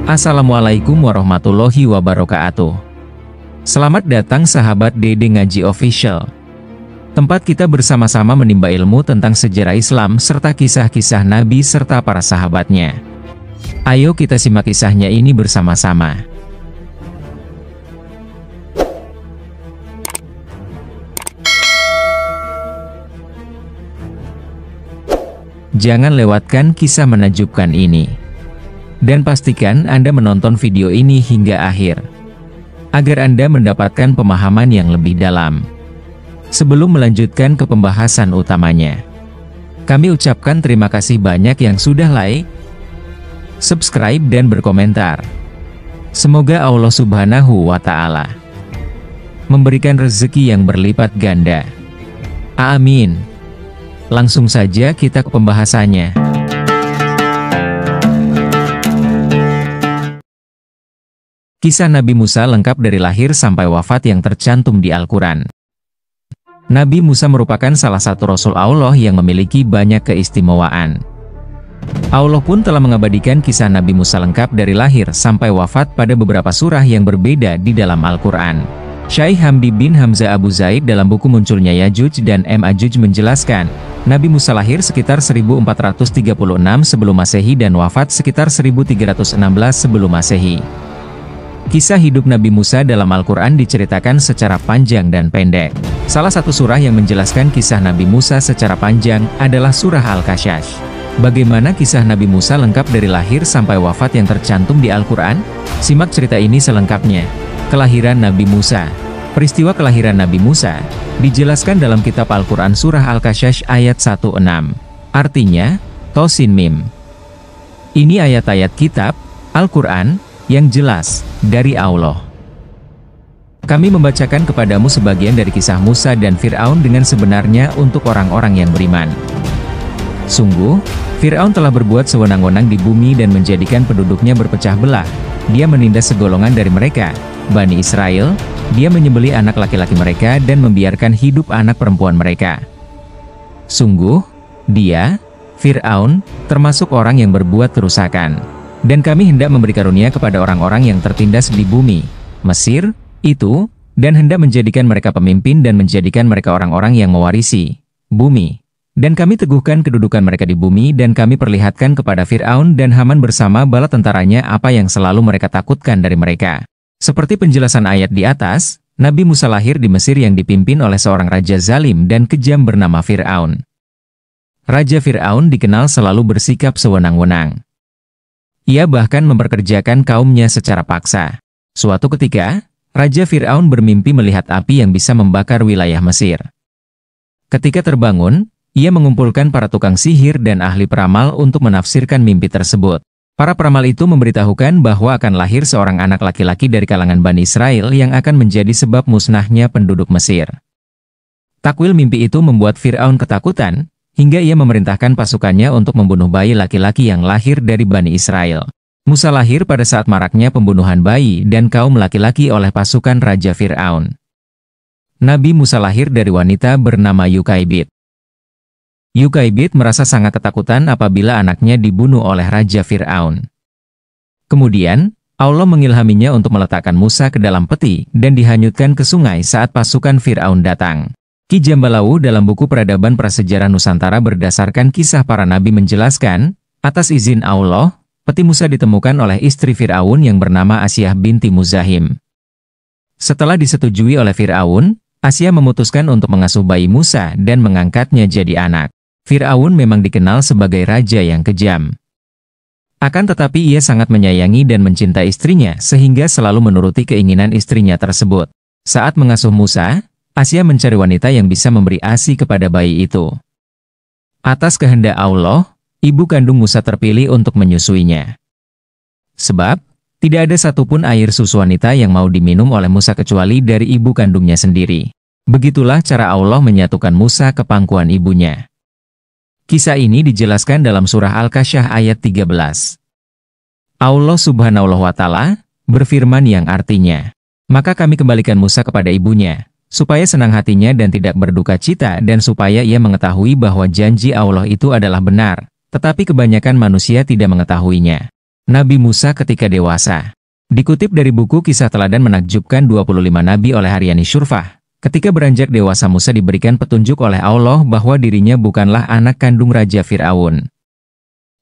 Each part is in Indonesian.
Assalamualaikum warahmatullahi wabarakatuh. Selamat datang sahabat Dede Ngaji Official. Tempat kita bersama-sama menimba ilmu tentang sejarah Islam serta kisah-kisah Nabi serta para sahabatnya. Ayo kita simak kisahnya ini bersama-sama. Jangan lewatkan kisah menakjubkan ini. Dan pastikan Anda menonton video ini hingga akhir, agar Anda mendapatkan pemahaman yang lebih dalam. Sebelum melanjutkan ke pembahasan utamanya, kami ucapkan terima kasih banyak yang sudah like, subscribe dan berkomentar. Semoga Allah Subhanahu wa Ta'ala memberikan rezeki yang berlipat ganda. Amin. Langsung saja kita ke pembahasannya. Kisah Nabi Musa lengkap dari lahir sampai wafat yang tercantum di Al-Quran. Nabi Musa merupakan salah satu Rasul Allah yang memiliki banyak keistimewaan. Allah pun telah mengabadikan kisah Nabi Musa lengkap dari lahir sampai wafat pada beberapa surah yang berbeda di dalam Al-Quran. Syekh Hamdi bin Hamzah Abu Zaid dalam buku Munculnya Yajuj dan Ma'juj menjelaskan, Nabi Musa lahir sekitar 1436 sebelum Masehi dan wafat sekitar 1316 sebelum Masehi. Kisah hidup Nabi Musa dalam Al-Quran diceritakan secara panjang dan pendek. Salah satu surah yang menjelaskan kisah Nabi Musa secara panjang adalah surah Al-Kasyash. Bagaimana kisah Nabi Musa lengkap dari lahir sampai wafat yang tercantum di Al-Quran? Simak cerita ini selengkapnya. Kelahiran Nabi Musa. Peristiwa kelahiran Nabi Musa dijelaskan dalam kitab Al-Quran surah Al-Kasyash ayat 16. Artinya, Tosin Mim. Ini ayat-ayat kitab Al-Quran yang jelas dari Allah. Kami membacakan kepadamu sebagian dari kisah Musa dan Fir'aun dengan sebenarnya untuk orang-orang yang beriman. Sungguh, Fir'aun telah berbuat sewenang-wenang di bumi dan menjadikan penduduknya berpecah belah. Dia menindas segolongan dari mereka, Bani Israel. Dia menyembelih anak laki-laki mereka dan membiarkan hidup anak perempuan mereka. Sungguh, dia, Fir'aun, termasuk orang yang berbuat kerusakan. Dan kami hendak memberi karunia kepada orang-orang yang tertindas di bumi, Mesir, itu, dan hendak menjadikan mereka pemimpin dan menjadikan mereka orang-orang yang mewarisi bumi. Dan kami teguhkan kedudukan mereka di bumi dan kami perlihatkan kepada Fir'aun dan Haman bersama bala tentaranya apa yang selalu mereka takutkan dari mereka. Seperti penjelasan ayat di atas, Nabi Musa lahir di Mesir yang dipimpin oleh seorang raja zalim dan kejam bernama Fir'aun. Raja Fir'aun dikenal selalu bersikap sewenang-wenang. Ia bahkan memperkerjakan kaumnya secara paksa. Suatu ketika, Raja Fir'aun bermimpi melihat api yang bisa membakar wilayah Mesir. Ketika terbangun, ia mengumpulkan para tukang sihir dan ahli peramal untuk menafsirkan mimpi tersebut. Para peramal itu memberitahukan bahwa akan lahir seorang anak laki-laki dari kalangan Bani Israel yang akan menjadi sebab musnahnya penduduk Mesir. Takwil mimpi itu membuat Fir'aun ketakutan, hingga ia memerintahkan pasukannya untuk membunuh bayi laki-laki yang lahir dari Bani Israel. Musa lahir pada saat maraknya pembunuhan bayi dan kaum laki-laki oleh pasukan Raja Fir'aun. Nabi Musa lahir dari wanita bernama Yukaibid. Yukaibid merasa sangat ketakutan apabila anaknya dibunuh oleh Raja Fir'aun. Kemudian, Allah mengilhaminya untuk meletakkan Musa ke dalam peti dan dihanyutkan ke sungai saat pasukan Fir'aun datang. Ki Jambalau dalam buku Peradaban Prasejarah Nusantara berdasarkan kisah para nabi menjelaskan, atas izin Allah, peti Musa ditemukan oleh istri Fir'aun yang bernama Asyah binti Muzahim. Setelah disetujui oleh Fir'aun, Asyah memutuskan untuk mengasuh bayi Musa dan mengangkatnya jadi anak. Fir'aun memang dikenal sebagai raja yang kejam. Akan tetapi ia sangat menyayangi dan mencintai istrinya sehingga selalu menuruti keinginan istrinya tersebut. Saat mengasuh Musa, Asyah mencari wanita yang bisa memberi ASI kepada bayi itu. Atas kehendak Allah, ibu kandung Musa terpilih untuk menyusuinya. Sebab, tidak ada satupun air susu wanita yang mau diminum oleh Musa kecuali dari ibu kandungnya sendiri. Begitulah cara Allah menyatukan Musa ke pangkuan ibunya. Kisah ini dijelaskan dalam surah Al-Kasyash ayat 13. Allah Subhanahu wa Ta'ala berfirman yang artinya, maka kami kembalikan Musa kepada ibunya, supaya senang hatinya dan tidak berduka cita dan supaya ia mengetahui bahwa janji Allah itu adalah benar, tetapi kebanyakan manusia tidak mengetahuinya. Nabi Musa ketika dewasa. Dikutip dari buku Kisah Teladan Menakjubkan 25 Nabi oleh Haryani Shurfah, ketika beranjak dewasa Musa diberikan petunjuk oleh Allah bahwa dirinya bukanlah anak kandung Raja Fir'aun.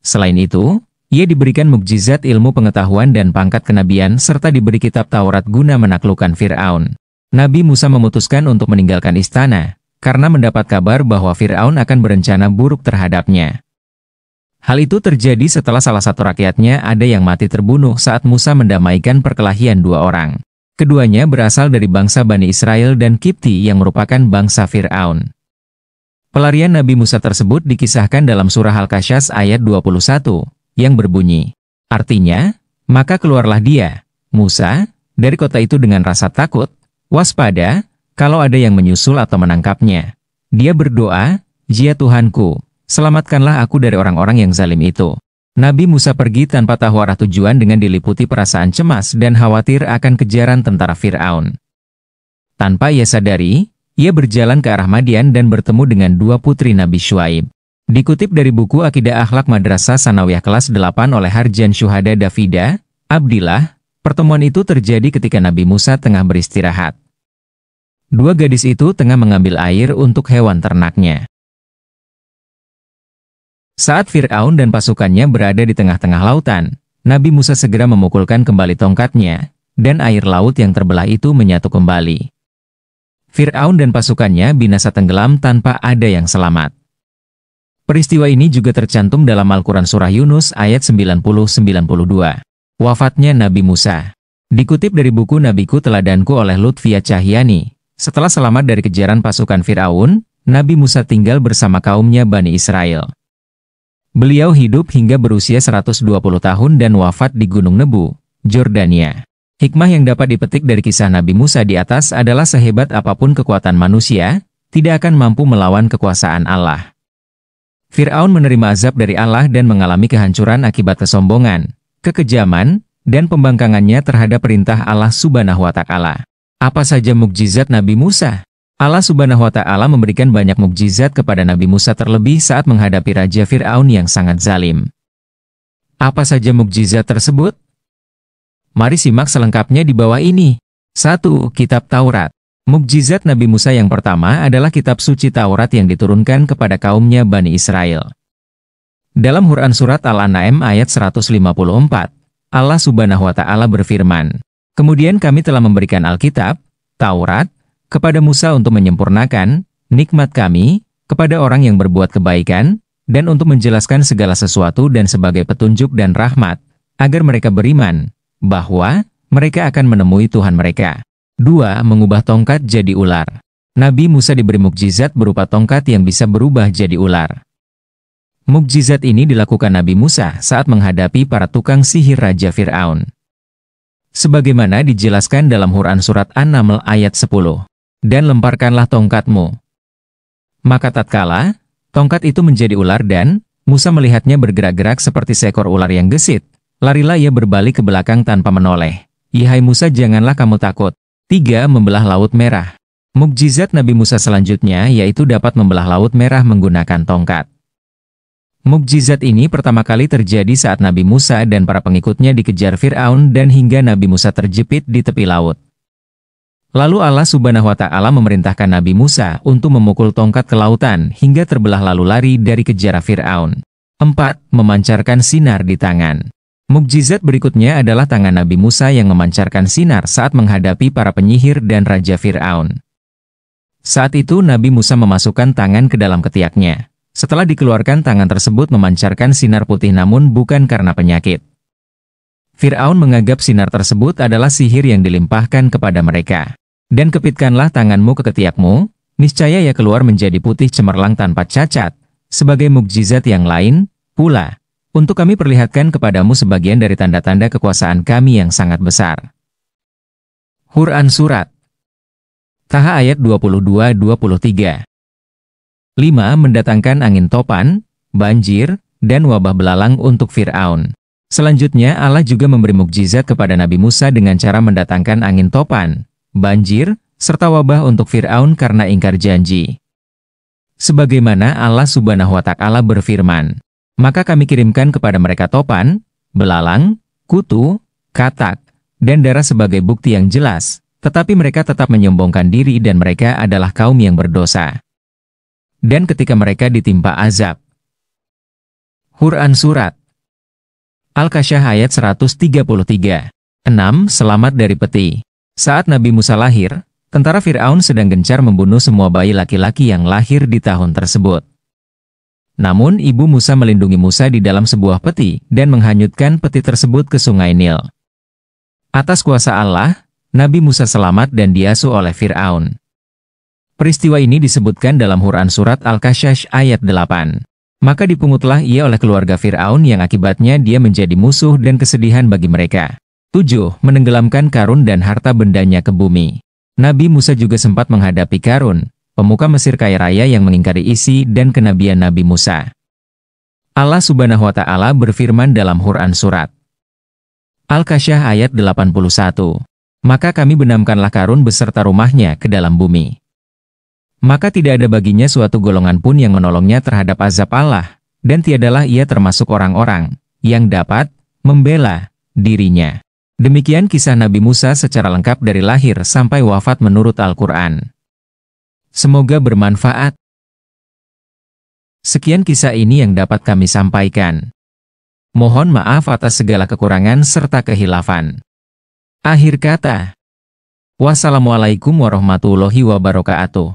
Selain itu, ia diberikan mukjizat ilmu pengetahuan dan pangkat kenabian serta diberi kitab Taurat guna menaklukkan Fir'aun. Nabi Musa memutuskan untuk meninggalkan istana, karena mendapat kabar bahwa Fir'aun akan berencana buruk terhadapnya. Hal itu terjadi setelah salah satu rakyatnya ada yang mati terbunuh saat Musa mendamaikan perkelahian dua orang. Keduanya berasal dari bangsa Bani Israel dan Kipti yang merupakan bangsa Fir'aun. Pelarian Nabi Musa tersebut dikisahkan dalam surah Al-Qasas ayat 21, yang berbunyi, artinya, maka keluarlah dia, Musa, dari kota itu dengan rasa takut, waspada, kalau ada yang menyusul atau menangkapnya. Dia berdoa, "Ya Tuhanku, selamatkanlah aku dari orang-orang yang zalim itu." Nabi Musa pergi tanpa tahu arah tujuan dengan diliputi perasaan cemas dan khawatir akan kejaran tentara Fir'aun. Tanpa ia sadari, ia berjalan ke arah Madian dan bertemu dengan dua putri Nabi Syuaib. Dikutip dari buku Akidah Akhlak Madrasah Sanawiyah kelas 8 oleh Harjan Syuhada Davida, Abdillah, pertemuan itu terjadi ketika Nabi Musa tengah beristirahat. Dua gadis itu tengah mengambil air untuk hewan ternaknya. Saat Fir'aun dan pasukannya berada di tengah-tengah lautan, Nabi Musa segera memukulkan kembali tongkatnya, dan air laut yang terbelah itu menyatu kembali. Fir'aun dan pasukannya binasa tenggelam tanpa ada yang selamat. Peristiwa ini juga tercantum dalam Al-Quran Surah Yunus ayat 90-92. Wafatnya Nabi Musa. Dikutip dari buku Nabiku Teladanku oleh Lutfia Cahyani, setelah selamat dari kejaran pasukan Fir'aun, Nabi Musa tinggal bersama kaumnya Bani Israel. Beliau hidup hingga berusia 120 tahun dan wafat di Gunung Nebu, Jordania. Hikmah yang dapat dipetik dari kisah Nabi Musa di atas adalah sehebat apapun kekuatan manusia, tidak akan mampu melawan kekuasaan Allah. Fir'aun menerima azab dari Allah dan mengalami kehancuran akibat kesombongan, kekejaman, dan pembangkangannya terhadap perintah Allah Subhanahu wa Ta'ala. Apa saja mukjizat Nabi Musa? Allah Subhanahu wa Ta'ala memberikan banyak mukjizat kepada Nabi Musa terlebih saat menghadapi Raja Fir'aun yang sangat zalim. Apa saja mukjizat tersebut? Mari simak selengkapnya di bawah ini. 1. Kitab Taurat. Mukjizat Nabi Musa yang pertama adalah kitab suci Taurat yang diturunkan kepada kaumnya Bani Israel. Dalam Quran Surat Al-An'am ayat 154, Allah Subhanahu wa Ta'ala berfirman, "Kemudian kami telah memberikan Alkitab, Taurat, kepada Musa untuk menyempurnakan nikmat kami kepada orang yang berbuat kebaikan, dan untuk menjelaskan segala sesuatu dan sebagai petunjuk dan rahmat, agar mereka beriman, bahwa mereka akan menemui Tuhan mereka." 2. Mengubah tongkat jadi ular. Nabi Musa diberi mukjizat berupa tongkat yang bisa berubah jadi ular. Mukjizat ini dilakukan Nabi Musa saat menghadapi para tukang sihir Raja Fir'aun. Sebagaimana dijelaskan dalam Quran Surat An-Naml ayat 10. "Dan lemparkanlah tongkatmu." Maka tatkala tongkat itu menjadi ular dan Musa melihatnya bergerak-gerak seperti seekor ular yang gesit, larilah ia berbalik ke belakang tanpa menoleh. "Hai Musa, janganlah kamu takut." 3. Membelah Laut Merah. Mukjizat Nabi Musa selanjutnya yaitu dapat membelah Laut Merah menggunakan tongkat. Mukjizat ini pertama kali terjadi saat Nabi Musa dan para pengikutnya dikejar Fir'aun dan hingga Nabi Musa terjepit di tepi laut. Lalu Allah Subhanahu wa Ta'ala memerintahkan Nabi Musa untuk memukul tongkat ke lautan hingga terbelah lalu lari dari kejaran Fir'aun. 4. Memancarkan sinar di tangan. Mukjizat berikutnya adalah tangan Nabi Musa yang memancarkan sinar saat menghadapi para penyihir dan Raja Fir'aun. Saat itu Nabi Musa memasukkan tangan ke dalam ketiaknya. Setelah dikeluarkan, tangan tersebut memancarkan sinar putih namun bukan karena penyakit. Fir'aun menganggap sinar tersebut adalah sihir yang dilimpahkan kepada mereka. "Dan kepitkanlah tanganmu ke ketiakmu, niscaya ia keluar menjadi putih cemerlang tanpa cacat." Sebagai mukjizat yang lain, pula, untuk kami perlihatkan kepadamu sebagian dari tanda-tanda kekuasaan kami yang sangat besar. Quran Surat Taha ayat 22-23. 5. Mendatangkan angin topan, banjir, dan wabah belalang untuk Fir'aun. Selanjutnya Allah juga memberi mukjizat kepada Nabi Musa dengan cara mendatangkan angin topan, banjir, serta wabah untuk Fir'aun karena ingkar janji. Sebagaimana Allah Subhanahu wa Ta'ala berfirman, "Maka kami kirimkan kepada mereka topan, belalang, kutu, katak, dan darah sebagai bukti yang jelas, tetapi mereka tetap menyombongkan diri dan mereka adalah kaum yang berdosa. Dan ketika mereka ditimpa azab. Quran Surat Al-Kasyah ayat 133. 6. Selamat dari peti. Saat Nabi Musa lahir, tentara Fir'aun sedang gencar membunuh semua bayi laki-laki yang lahir di tahun tersebut. Namun ibu Musa melindungi Musa di dalam sebuah peti dan menghanyutkan peti tersebut ke sungai Nil. Atas kuasa Allah, Nabi Musa selamat dan diasuh oleh Fir'aun. Peristiwa ini disebutkan dalam Quran Surat Al-Kasyah ayat 8. Maka dipungutlah ia oleh keluarga Fir'aun yang akibatnya dia menjadi musuh dan kesedihan bagi mereka. 7. Menenggelamkan Karun dan harta bendanya ke bumi. Nabi Musa juga sempat menghadapi Karun, pemuka Mesir kaya raya yang mengingkari isi dan kenabian Nabi Musa. Allah Subhanahu wa Ta'ala berfirman dalam Quran Surat Al-Kasyah ayat 81. Maka kami benamkanlah Karun beserta rumahnya ke dalam bumi. Maka tidak ada baginya suatu golongan pun yang menolongnya terhadap azab Allah, dan tiadalah ia termasuk orang-orang yang dapat membela dirinya. Demikian kisah Nabi Musa secara lengkap dari lahir sampai wafat menurut Al-Quran. Semoga bermanfaat. Sekian kisah ini yang dapat kami sampaikan. Mohon maaf atas segala kekurangan serta kehilafan. Akhir kata. Wassalamualaikum warahmatullahi wabarakatuh.